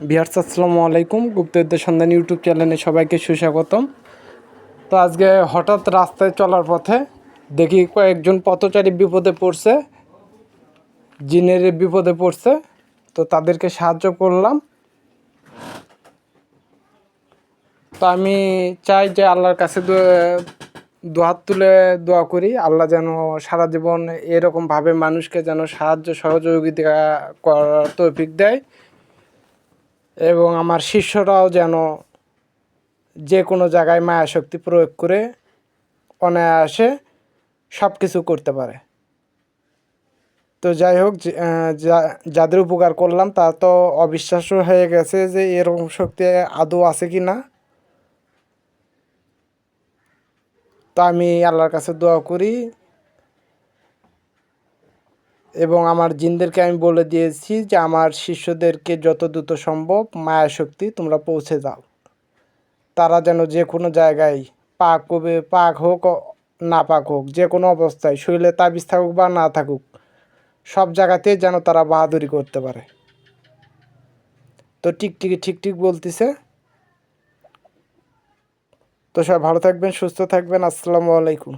Viewers আসসালামু আলাইকুম। গুপ্তবিদ্যা সন্ধান ইউটিউব চ্যানেলে সবাইকে সুস্বাগতম। তো আজকে হঠাৎ রাস্তায় চলার পথে দেখি কয়েকজন পথচারী বিপদে পড়ছে, জিনের বিপদে পড়ছে। তো তাদেরকে সাহায্য করলাম। তো আমি চাই যে আল্লাহর কাছে দুহাত তুলে দোয়া করি, আল্লাহ যেন সারা জীবন এরকমভাবে মানুষকে যেন সাহায্য সহযোগিতা করার তৌফিক দেয়, এবং আমার শিষ্যরাও যেন যে কোনো জায়গায় মায়াশক্তি প্রয়োগ করে অনায়াসে সব কিছু করতে পারে। তো যাই হোক, যাদের উপকার করলাম তা তো অবিশ্বাস্য হয়ে গেছে যে এরকম শক্তি আদৌ আছে কি না। তো আমি আল্লাহর কাছে দোয়া করি এবং আমার জিনদেরকে আমি বলে দিয়েছি যে আমার শিষ্যদেরকে যত দ্রুত সম্ভব মায়াশক্তি তোমরা পৌঁছে দাও। তারা যেন যে কোনো জায়গায় পাক হোক না পাক হোক, যে কোনো অবস্থায় শরীরে তাবিজ থাকুক বা না থাকুক, সব জায়গাতেই যেন তারা বাহাদুরি করতে পারে। তো ঠিক বলতেছে। তো সবাই ভালো থাকবেন, সুস্থ থাকবেন। আসসালামু আলাইকুম।